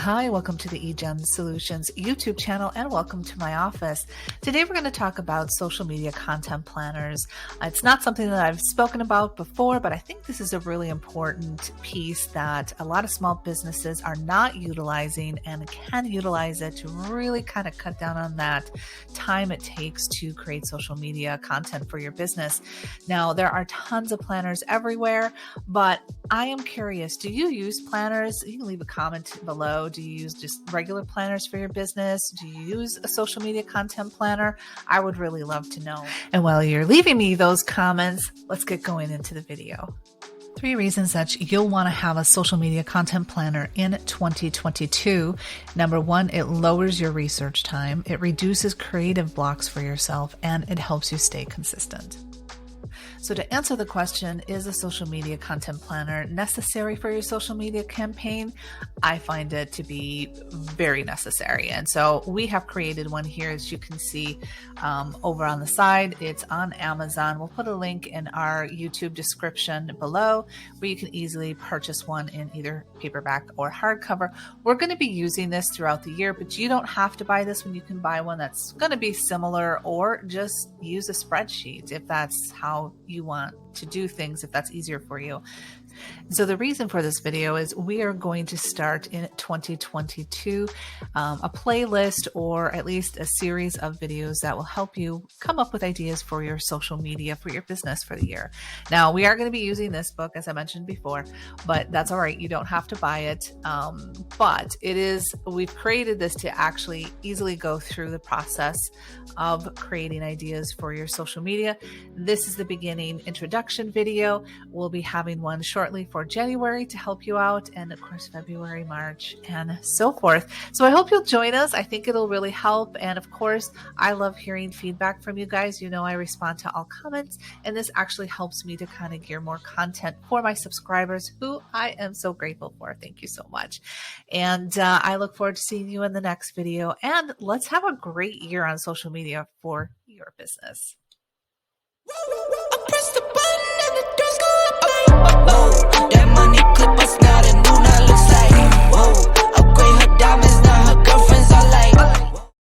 Hi, welcome to the eGen Solutions YouTube channel and welcome to my office. Today we're going to talk about social media content planners. It's not something that I've spoken about before, but I think this is a really important piece that a lot of small businesses are not utilizing and can utilize it to really kind of cut down on that time it takes to create social media content for your business. Now, there are tons of planners everywhere, but I am curious, do you use planners? You can leave a comment below. Do you use just regular planners for your business? Do you use a social media content planner? I would really love to know. And while you're leaving me those comments, let's get going into the video. 3 reasons that you'll want to have a social media content planner in 2022. Number 1, it lowers your research time, it reduces creative blocks for yourself, and it helps you stay consistent. So to answer the question, is a social media content planner necessary for your social media campaign? I find it to be very necessary. And so we have created one here, as you can see over on the side. It's on Amazon. We'll put a link in our YouTube description below where you can easily purchase one in either paperback or hardcover. We're going to be using this throughout the year, but you don't have to buy this one. You can buy one that's going to be similar, or just use a spreadsheet if that's how you want to do things, if that's easier for you. So the reason for this video is we are going to start in 2022 a playlist, or at least a series of videos that will help you come up with ideas for your social media for your business for the year. Now, we are going to be using this book, as I mentioned before, but that's all right. You don't have to buy it. But we've created this to actually easily go through the process of creating ideas for your social media. This is the beginning introduction video. We'll be having one shortly for January to help you out, and of course February, March, and so forth. So I hope you'll join us. I think it'll really help, and of course I love hearing feedback from you guys. You know, I respond to all comments, and this actually helps me to kind of gear more content for my subscribers, who I am so grateful for. Thank you so much, and I look forward to seeing you in the next video, and let's have a great year on social media for your business.